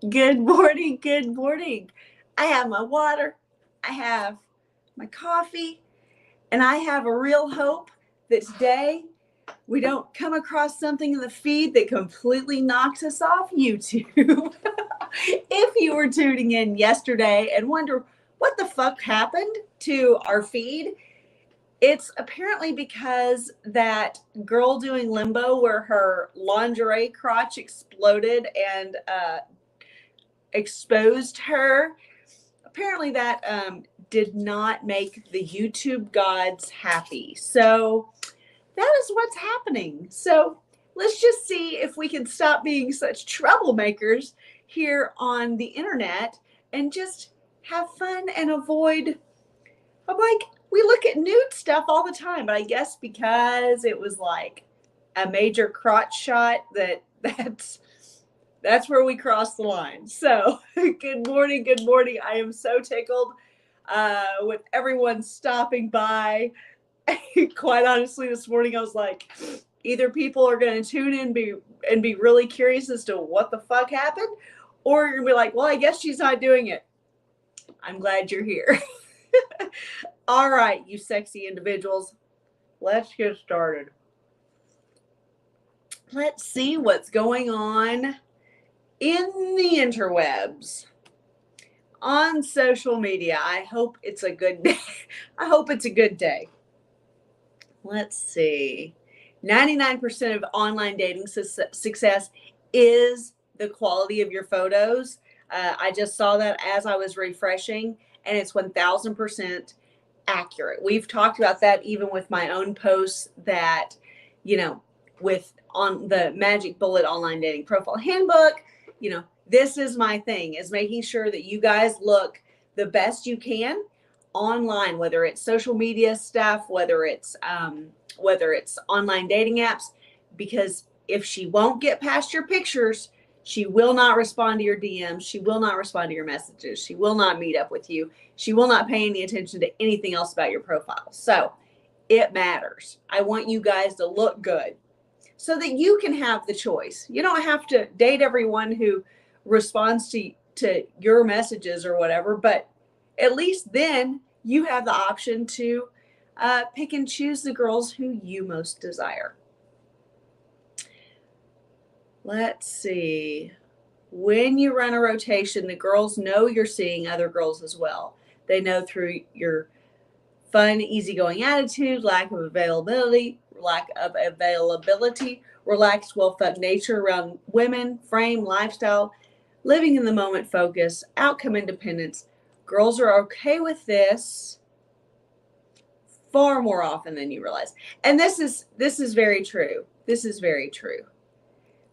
Good morning. Good morning. I have my water. I have my coffee. And I have a real hope that today we don't come across something in the feed that completely knocks us off YouTube. If you were tuning in yesterday and wonder what the fuck happened to our feed, it's apparently because that girl doing limbo where her lingerie crotch exploded and exposed her. Apparently that did not make the YouTube gods happy. So that is what's happening. So let's just see if we can stop being such troublemakers here on the internet and just have fun and avoid. I'm like, we look at nude stuff all the time, but I guess because it was like a major crotch shot that's where we cross the line. So good morning. Good morning. I am so tickled with everyone stopping by. Quite honestly, this morning I was like, either people are going to tune in and be really curious as to what the fuck happened, or you're going to be like, well, I guess she's not doing it. I'm glad you're here. All right, you sexy individuals, let's get started. Let's see what's going on in the interwebs, on social media. I hope it's a good day. I hope it's a good day. Let's see. 99% of online dating success is the quality of your photos. I just saw that as I was refreshing, and it's 1000% accurate. We've talked about that even with my own posts that, with on the Magic Bullet Online Dating Profile Handbook, this is my thing, is making sure that you guys look the best you can online, whether it's social media stuff, whether it's online dating apps, because if she won't get past your pictures, she will not respond to your DMs. She will not respond to your messages. She will not meet up with you. She will not pay any attention to anything else about your profile. So it matters. I want you guys to look good so that you can have the choice. You don't have to date everyone who responds to your messages or whatever, but at least then you have the option to pick and choose the girls who you most desire. Let's see. When you run a rotation, the girls know you're seeing other girls as well. They know through your fun, easygoing attitude, lack of availability, relaxed, well-fed nature around women, frame, lifestyle, living in the moment focus, outcome independence. Girls are okay with this far more often than you realize. And this is very true. This is very true.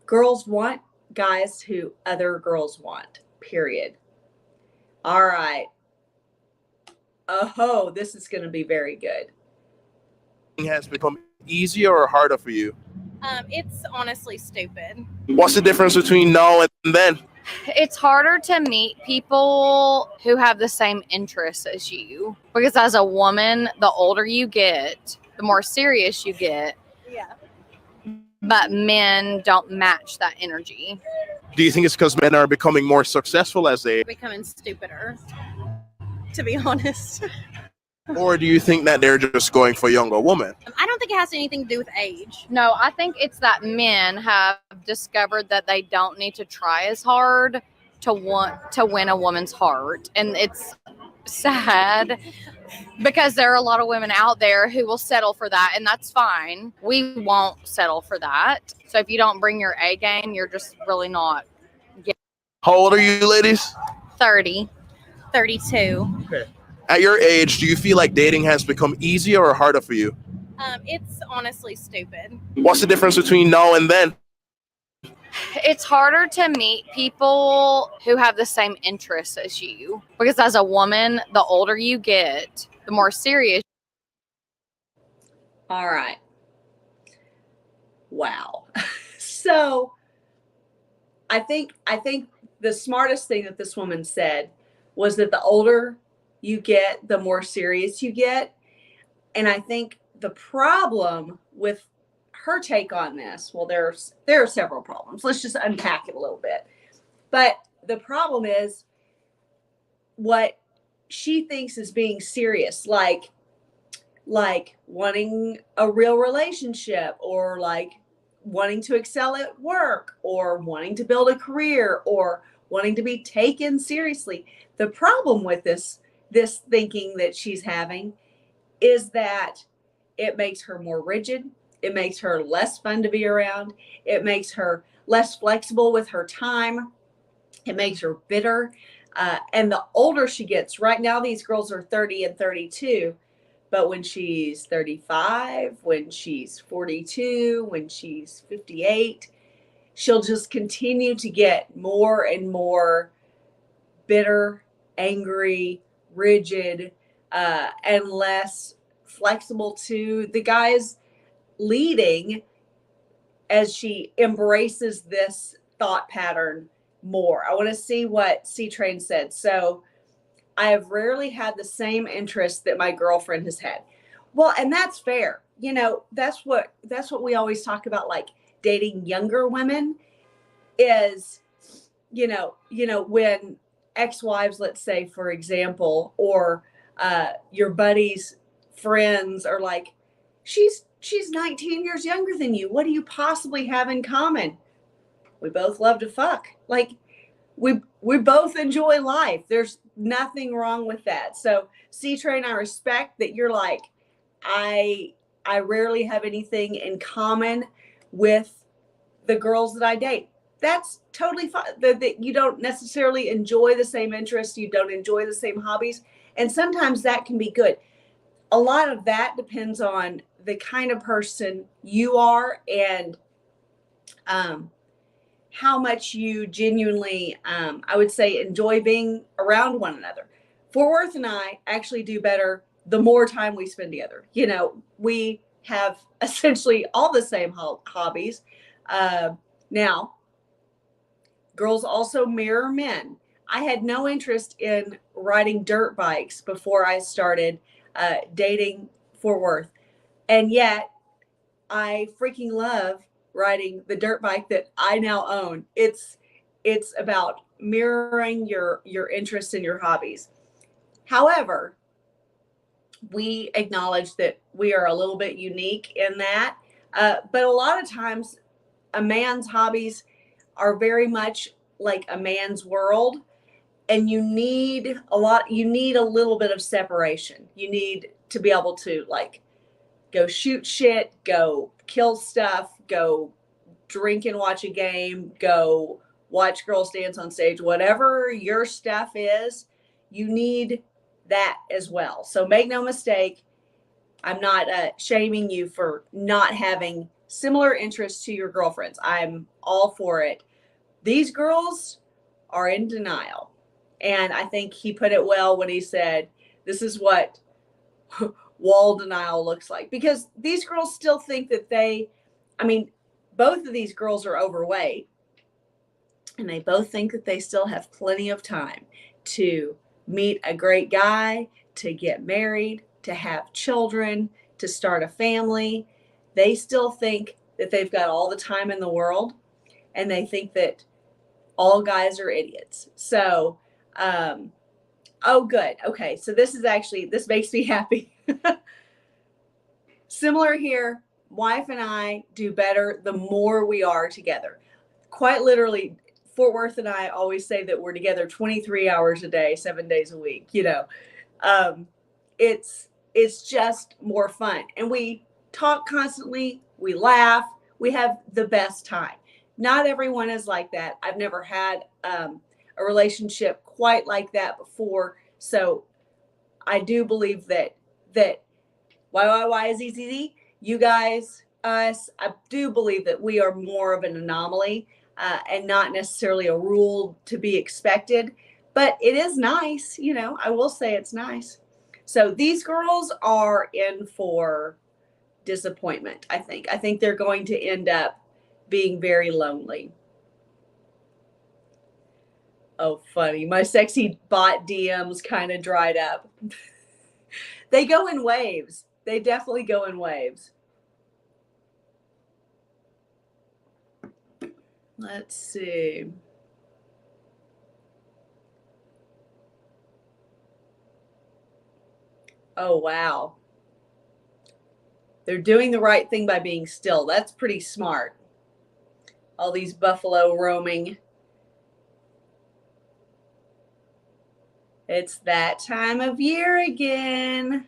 Girls want guys who other girls want, period. All right. Oh, this is going to be very good. Has become easier or harder for you? It's honestly stupid. What's the difference between now and then? It's harder to meet people who have the same interests as you, because as a woman, the older you get, the more serious you get. Yeah. But men don't match that energy. Do you think it's because men are becoming more successful as they Becoming stupider, to be honest. Or do you think that they're just going for younger women? I don't think it has anything to do with age. No, I think it's that men have discovered that they don't need to try as hard to want to win a woman's heart. And it's sad because there are a lot of women out there who will settle for that, and that's fine. We won't settle for that. So if you don't bring your A game, you're just really not. How old are you ladies? 30, 32. Okay. At your age, do you feel like dating has become easier or harder for you? It's honestly stupid. What's the difference between now and then? It's harder to meet people who have the same interests as you, because as a woman, the older you get, the more serious. All right. Wow. So I think the smartest thing that this woman said was that the older you get, the more serious you get. And I think the problem with her take on this, well, there are several problems. Let's just unpack it a little bit. But the problem is what she thinks is being serious, like wanting a real relationship, or like wanting to excel at work, or wanting to build a career, or wanting to be taken seriously. The problem with this thinking that she's having is that it makes her more rigid. It makes her less fun to be around. It makes her less flexible with her time. It makes her bitter. And the older she gets, right now these girls are 30 and 32, but when she's 35, when she's 42, when she's 58, she'll just continue to get more and more bitter, angry, rigid, and less flexible to the guys leading as she embraces this thought pattern more. I want to see what C-Train said. So, I have rarely had the same interest that my girlfriend has had. Well, and that's fair. You know, that's what we always talk about, like dating younger women is, you know, when ex-wives, let's say, for example, or your buddy's friends are like, she's 19 years younger than you. What do you possibly have in common? We both love to fuck. Like, we both enjoy life. There's nothing wrong with that. So, C-Train, I respect that you're like, I rarely have anything in common with the girls that I date. That's totally fine. That you don't necessarily enjoy the same interests, you don't enjoy the same hobbies, and sometimes that can be good. A lot of that depends on the kind of person you are and how much you genuinely, I would say, enjoy being around one another. Fort Worth and I actually do better the more time we spend together. You know, we have essentially all the same hobbies. Now, girls also mirror men. I had no interest in riding dirt bikes before I started dating Fort Worth. And yet, I freaking love riding the dirt bike that I now own. It's about mirroring your interests and your hobbies. However, we acknowledge that we are a little bit unique in that. But a lot of times, a man's hobbies are very much like a man's world, and you need a little bit of separation. You need to be able to, like, go shoot shit, go kill stuff, go drink and watch a game, go watch girls dance on stage, whatever your stuff is, you need that as well. So make no mistake, I'm not shaming you for not having similar interests to your girlfriends. I'm all for it. These girls are in denial. And I think he put it well when he said, this is what wall denial looks like. Because these girls still think that both of these girls are overweight. And they both think that they still have plenty of time to meet a great guy, to get married, to have children, to start a family. They still think that they've got all the time in the world. And they think that all guys are idiots. So, oh, good. Okay. So this makes me happy. Similar here. Wife and I do better the more we are together. Quite literally, Fort Worth and I always say that we're together 23 hours a day, 7 days a week. You know, it's just more fun. And we talk constantly. We laugh. We have the best time. Not everyone is like that. I've never had a relationship quite like that before. So I do believe that why is easy. You guys, us, I do believe that we are more of an anomaly and not necessarily a rule to be expected. But it is nice, you know, I will say it's nice. So these girls are in for disappointment, I think. I think they're going to end up being very lonely. Oh, funny. My sexy bot DMs kind of dried up. They go in waves. They definitely go in waves. Let's see. Oh, wow. They're doing the right thing by being still. That's pretty smart. All these buffalo roaming. It's that time of year again.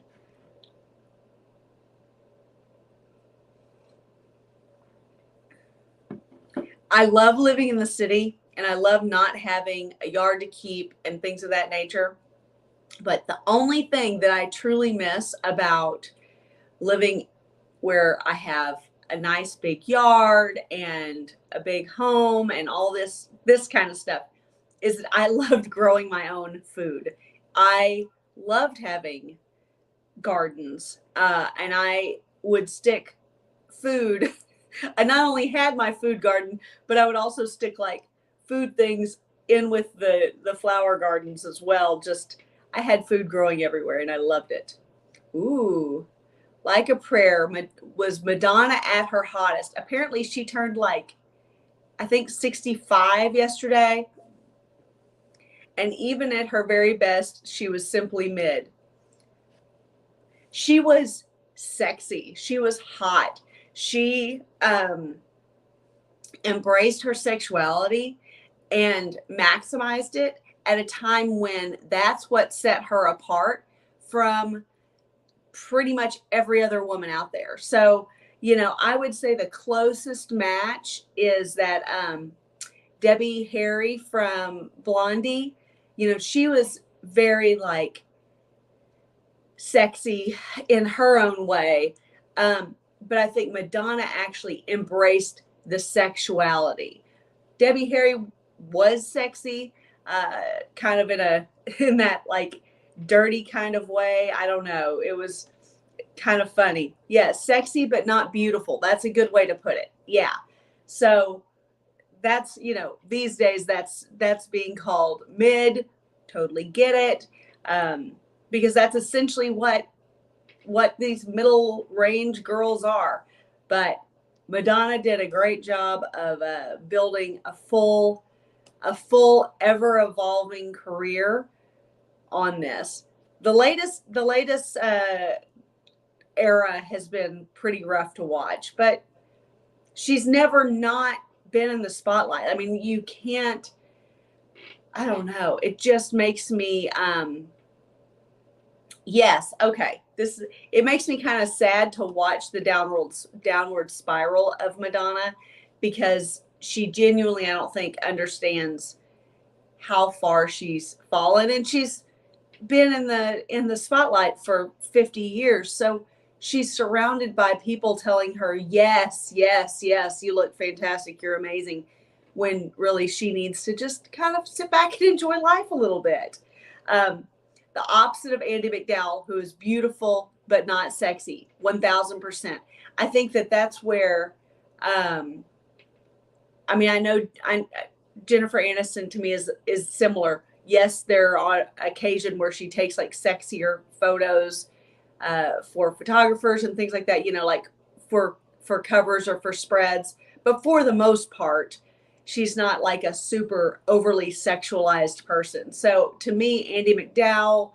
I love living in the city, and I love not having a yard to keep and things of that nature. But the only thing that I truly miss about living where I have a nice big yard and a big home and all this kind of stuff is that I loved growing my own food. I loved having gardens, and I would stick food. I not only had my food garden, but I would also stick like food things in with the flower gardens as well. Just I had food growing everywhere, and I loved it. Ooh, like a prayer. Was Madonna at her hottest? Apparently, she turned like, I think 65 yesterday. And even at her very best, she was simply mid. She was sexy. She was hot. She embraced her sexuality and maximized it at a time when that's what set her apart from pretty much every other woman out there. So, you know, I would say the closest match is that Debbie Harry from Blondie. You know, she was very like sexy in her own way. But I think Madonna actually embraced the sexuality. Debbie Harry was sexy, kind of in that like dirty kind of way. I don't know. It was kind of funny. Yeah, sexy but not beautiful. That's a good way to put it. Yeah. So that's, you know, these days that's being called mid. Totally get it. Because that's essentially what these middle range girls are. But Madonna did a great job of building a full ever evolving career on this. The latest era has been pretty rough to watch, but she's never not been in the spotlight. I mean, you can't, I don't know. It just makes me, yes. Okay. It makes me kind of sad to watch the downward spiral of Madonna, because she genuinely, I don't think, understands how far she's fallen, and she's been in the spotlight for 50 years. So she's surrounded by people telling her, yes, yes, yes, you look fantastic, you're amazing, when really she needs to just kind of sit back and enjoy life a little bit. The opposite of Andie MacDowell, who is beautiful but not sexy, 1000%. I think that's where, I mean, I know Jennifer Aniston to me is similar. Yes, there are occasion where she takes like sexier photos for photographers and things like that, you know, like for covers or for spreads. But for the most part, she's not like a super overly sexualized person. So to me, Andie MacDowell,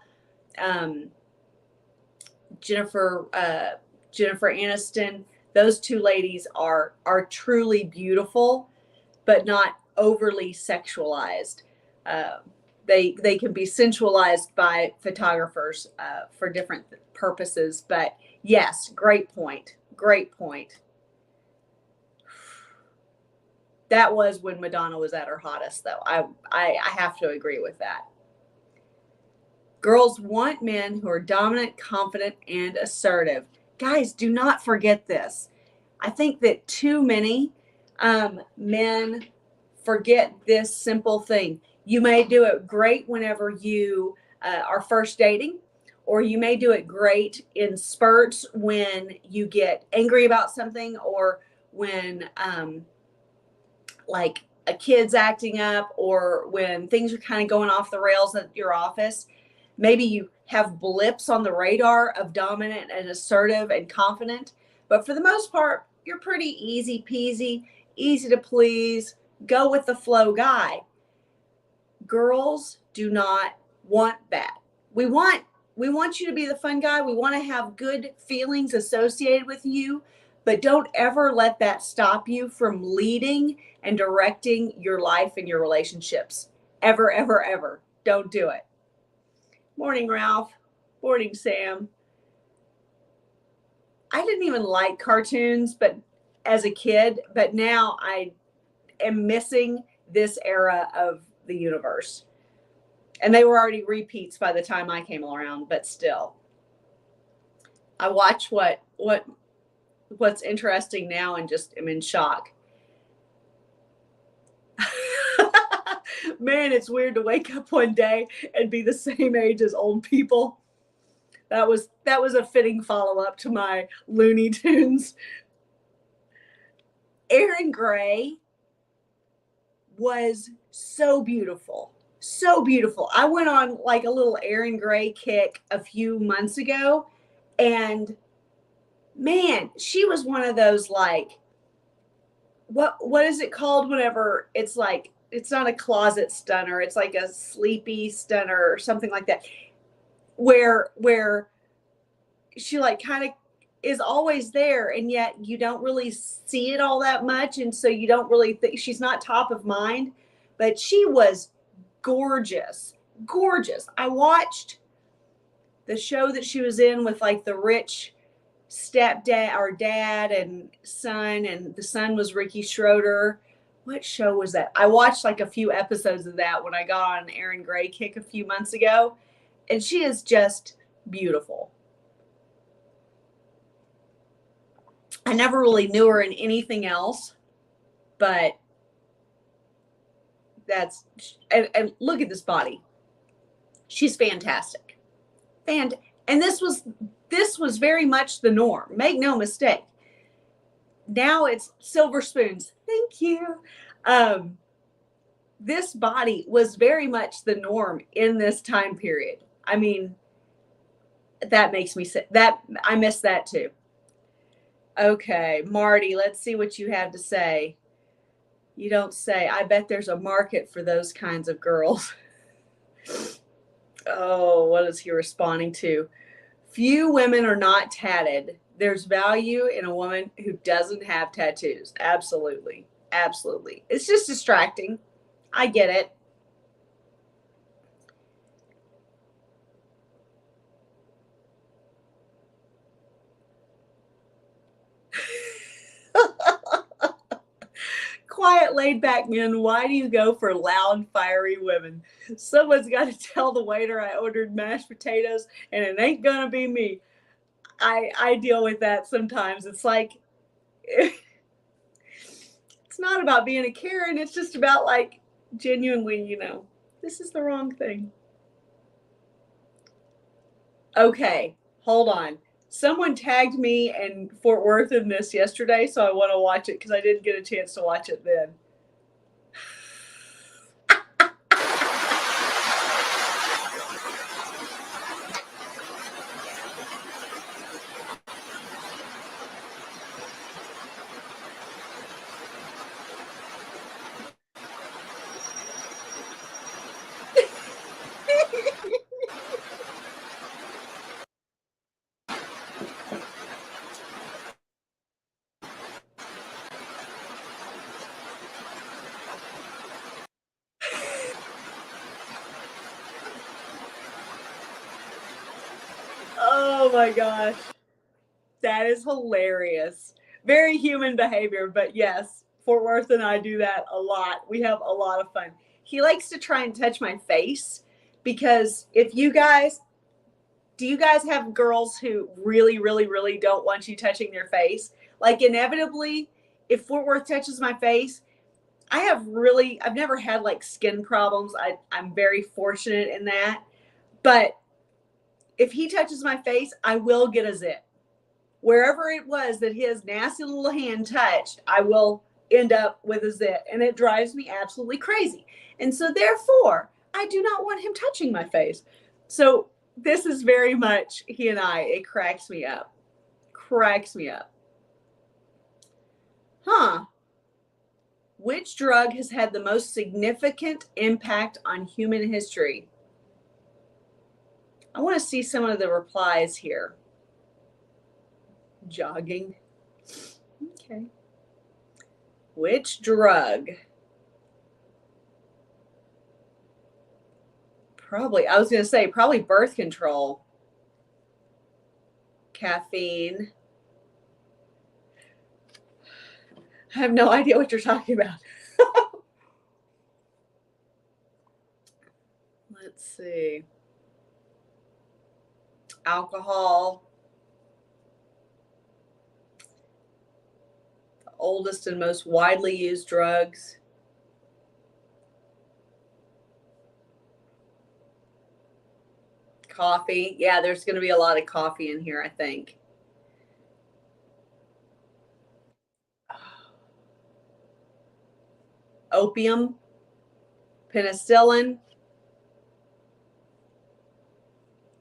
Jennifer Aniston, those two ladies are truly beautiful, but not overly sexualized. They can be sensualized by photographers for different purposes. But yes, great point. Great point. That was when Madonna was at her hottest, though. I have to agree with that. Girls want men who are dominant, confident, and assertive. Guys, do not forget this. I think that too many men forget this simple thing. You may do it great whenever you are first dating, or you may do it great in spurts when you get angry about something, or when like a kid's acting up, or when things are kind of going off the rails at your office. Maybe you have blips on the radar of dominant and assertive and confident, but for the most part, you're pretty easy peasy, easy to please, go with the flow guy. Girls do not want that. We want We want you to be the fun guy. We want to have good feelings associated with you, but don't ever let that stop you from leading and directing your life and your relationships. Ever, ever, ever. Don't do it. Morning, Ralph. Morning, Sam. I didn't even like cartoons, but as a kid, but now I am missing this era of the universe. And they were already repeats by the time I came around, but still. I watch what's interesting now and just am in shock. Man, it's weird to wake up one day and be the same age as old people. That was a fitting follow-up to my Looney Tunes. Aaron Gray was so beautiful. So beautiful. I went on like a little Aaron Gray kick a few months ago, and man, she was one of those, like, what is it called whenever it's like, it's not a closet stunner, it's like a sleepy stunner or something like that, where she like kind of is always there, and yet you don't really see it all that much, and so you don't really think she's not top of mind, but she was gorgeous. I watched the show that she was in with like the rich stepdad or dad and son, and the son was Ricky Schroeder. What show was that? I watched like a few episodes of that when I got on an Aaron Gray kick a few months ago, and she is just beautiful. I never really knew her in anything else, but and look at this body. She's fantastic. And this was very much the norm. Make no mistake. Now it's silver spoons. Thank you. This body was very much the norm in this time period. I mean, that makes me sick. That I miss that too. Okay, Marty, let's see what you have to say. You don't say. I bet there's a market for those kinds of girls. Oh, what is he responding to? Few women are not tatted. There's value in a woman who doesn't have tattoos. Absolutely. Absolutely. It's just distracting. I get it. Quiet, laid back men, why do you go for loud, fiery women? Someone's got to tell the waiter I ordered mashed potatoes, and it ain't gonna be me. I deal with that sometimes. It's like, it's not about being a Karen. It's just about like genuinely, this is the wrong thing. Okay, hold on. Someone tagged me in Fort Worth in this yesterday, so I want to watch it because I didn't get a chance to watch it then. Oh my gosh. That is hilarious. Very human behavior, but yes, Fort Worth and I do that a lot. We have a lot of fun. He likes to try and touch my face because do you guys have girls who really, really, really don't want you touching their face? Like inevitably, if Fort Worth touches my face, I've never had like skin problems. I'm very fortunate in that. But if he touches my face, I will get a zit. Wherever it was that his nasty little hand touched, I will end up with a zit. And it drives me absolutely crazy. And so therefore, I do not want him touching my face. So this is very much he and I. It cracks me up. Cracks me up. Huh. Which drug has had the most significant impact on human history? I want to see some of the replies here. Jogging. Okay. Which drug? Probably, I was going to say, probably birth control. Caffeine. I have no idea what you're talking about. Let's see. Alcohol. The oldest and most widely used drugs. Coffee. Yeah, there's going to be a lot of coffee in here, I think. Opium. Penicillin.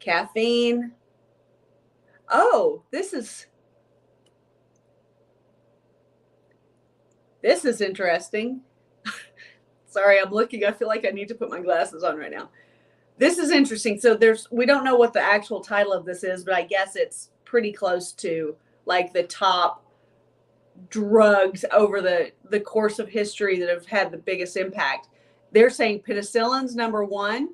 Caffeine. Oh, this is interesting. Sorry, I'm looking. I feel like I need to put my glasses on right now. This is interesting. So we don't know what the actual title of this is, but I guess it's pretty close to like the top drugs over the course of history that have had the biggest impact. They're saying penicillin's number one,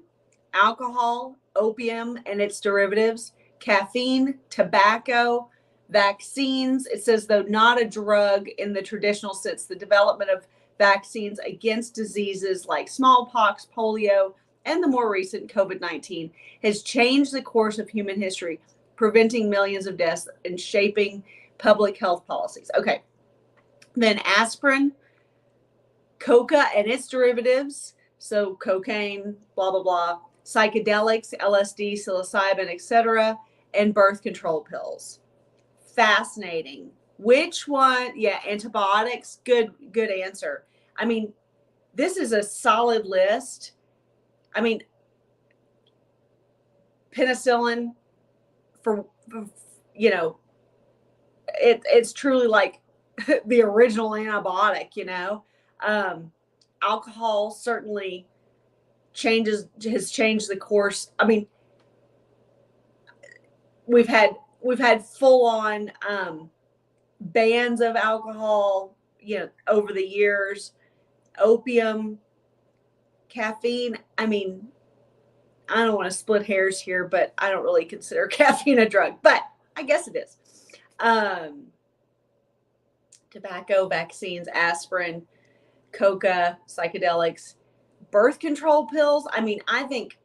alcohol, opium and its derivatives, caffeine, tobacco, vaccines. It says, though not a drug in the traditional sense, the development of vaccines against diseases like smallpox, polio, and the more recent COVID-19 has changed the course of human history, preventing millions of deaths and shaping public health policies. Okay. Then aspirin, coca and its derivatives, so cocaine, blah, blah, blah, psychedelics, LSD, psilocybin, etc., and birth control pills. Fascinating. Which one? Yeah, antibiotics. Good answer. I mean, this is a solid list. I mean, penicillin for you know, it's truly like the original antibiotic, you know. Alcohol certainly has changed the course. I mean, we've had full on bans of alcohol, you know, over the years. Opium, caffeine. I mean, I don't want to split hairs here, but I don't really consider caffeine a drug, but I guess it is. Tobacco, vaccines, aspirin, coca, psychedelics, birth control pills. I mean, I think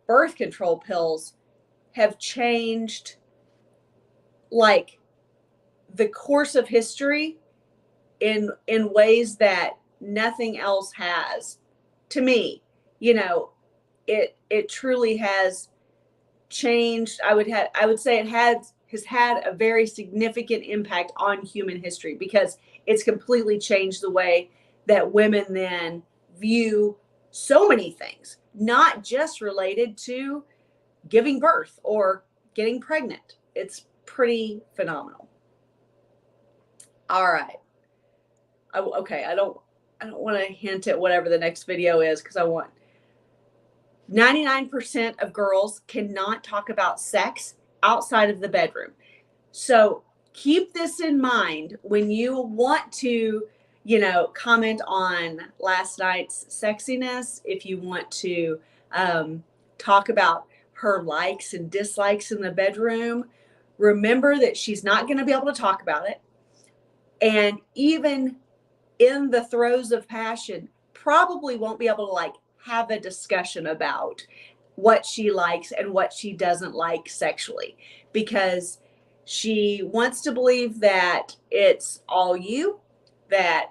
birth control pills have changed like the course of history in ways that nothing else has. To me, you know, it truly has changed. I would say it has had a very significant impact on human history because it's completely changed the way that women then view so many things, not just related to giving birth or getting pregnant. It's pretty phenomenal. All right. Okay, I don't want to hint at whatever the next video is because I want 99% of girls cannot talk about sex outside of the bedroom. So keep this in mind when you want to, you know, comment on last night's sexiness. If you want to talk about her likes and dislikes in the bedroom, remember that she's not going to be able to talk about it. And even in the throes of passion, probably won't be able to like have a discussion about what she likes and what she doesn't like sexually, because she wants to believe that it's all you, that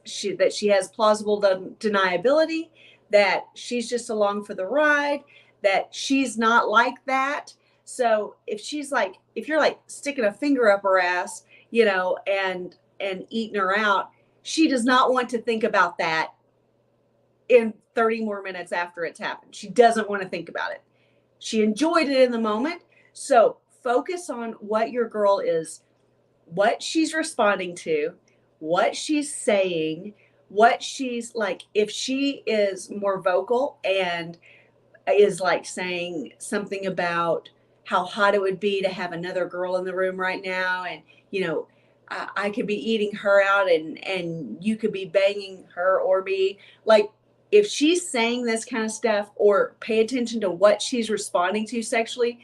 she has plausible deniability, that she's just along for the ride, that she's not like that. So if you're like sticking a finger up her ass, you know, and eating her out, she does not want to think about that in 30 more minutes after it's happened. She doesn't want to think about it. She enjoyed it in the moment. So focus on what your girl is, what she's responding to, what she's saying, what she's like. If she is more vocal and is like saying something about how hot it would be to have another girl in the room right now. And, you know, I could be eating her out and you could be banging her or me. Like, if she's saying this kind of stuff, or pay attention to what she's responding to sexually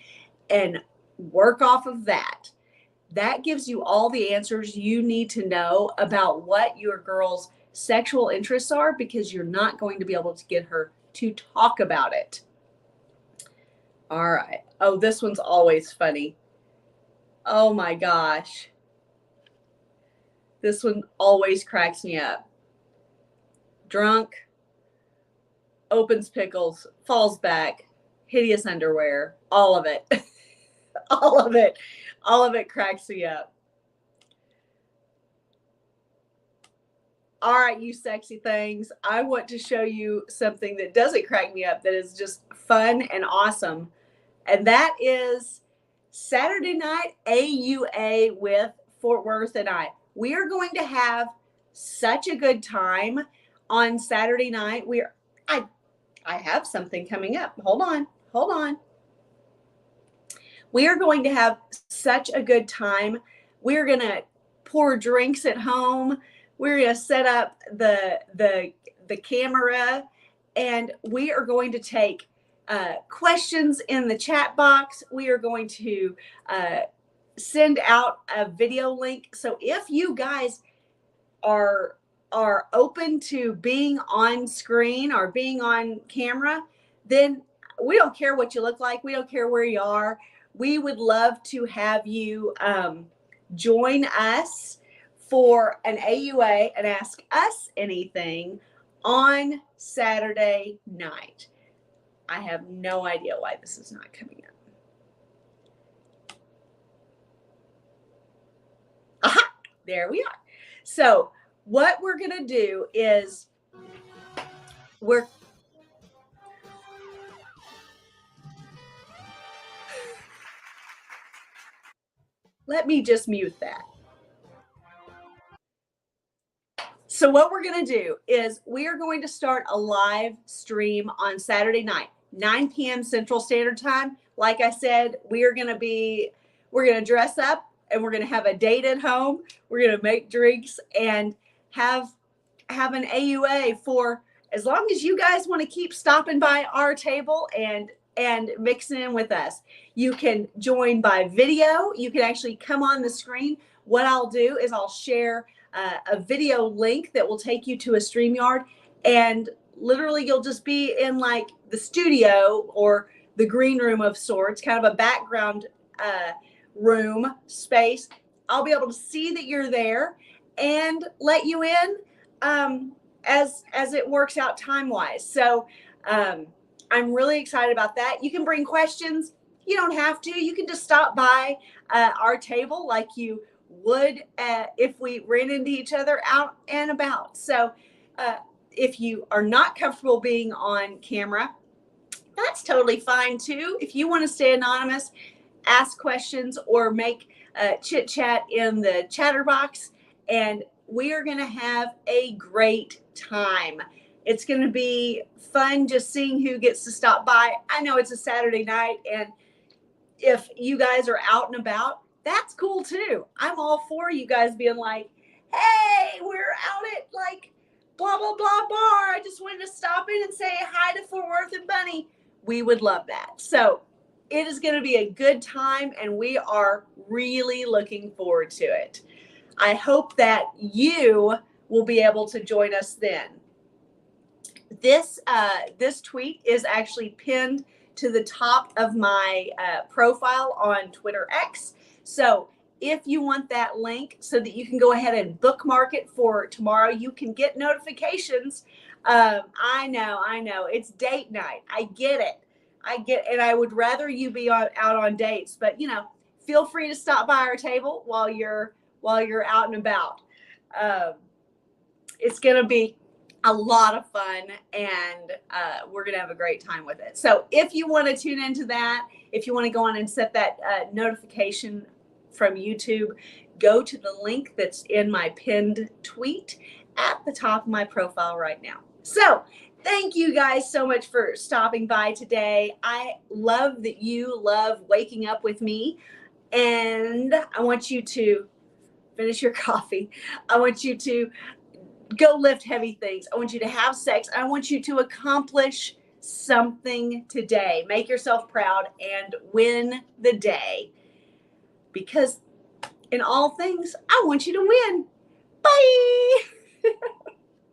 and work off of that, that gives you all the answers you need to know about what your girl's sexual interests are, because you're not going to be able to get her to talk about it. All right. Oh, this one's always funny. Oh my gosh. This one always cracks me up. Drunk, opens pickles, falls back, hideous underwear, all of it. All of it. All of it cracks me up. All right, you sexy things. I want to show you something that doesn't crack me up, that is just fun and awesome. And that is Saturday night AUA with Fort Worth and I. We are going to have such a good time on Saturday night. I have something coming up. Hold on. We are going to have such a good time. We're going to pour drinks at home. We're going to set up the camera, and we are going to take questions in the chat box. We are going to send out a video link. So if you guys are open to being on screen or being on camera, then we don't care what you look like. We don't care where you are. We would love to have you join us for an AUA and Ask Us Anything on Saturday night. I have no idea why this is not coming up. Aha! There we are. So what we're going to do is let me just mute that. So what we're going to do is we are going to start a live stream on Saturday night, 9 p.m. Central Standard Time. Like I said, we're going to dress up and we're going to have a date at home. We're going to make drinks and have an AUA for as long as you guys want to keep stopping by our table and mixing in with us. You can join by video. You can actually come on the screen. What I'll do is I'll share a video link that will take you to a StreamYard, and literally you'll just be in like the studio or the green room of sorts, kind of a background room space. I'll be able to see that you're there and let you in as it works out time-wise. So I'm really excited about that. You can bring questions. You don't have to. You can just stop by our table like you would if we ran into each other out and about. So if you are not comfortable being on camera, that's totally fine too. If you want to stay anonymous, ask questions or make chit chat in the chatter box, and we are going to have a great time. It's going to be fun just seeing who gets to stop by. I know it's a Saturday night, and if you guys are out and about, that's cool too. I'm all for you guys being like, hey, we're out at like blah, blah, blah bar. I just wanted to stop in and say hi to Fort Worth and Bunny. We would love that. So it is going to be a good time, and we are really looking forward to it. I hope that you will be able to join us then. This tweet is actually pinned to the top of my profile on Twitter X. So if you want that link so that you can go ahead and bookmark it for tomorrow, you can get notifications. I know. It's date night. I get it. And I would rather you be out on dates, but feel free to stop by our table while you're out and about. It's going to be a lot of fun, and we're going to have a great time with it. So if you want to tune into that, if you want to go on and set that notification from YouTube, go to the link that's in my pinned tweet at the top of my profile right now. So Thank you guys so much for stopping by today. I love that you love waking up with me. And I want you to finish your coffee. I want you to go lift heavy things. I want you to have sex. I want you to accomplish something today. Make yourself proud and win the day. Because in all things, I want you to win. Bye.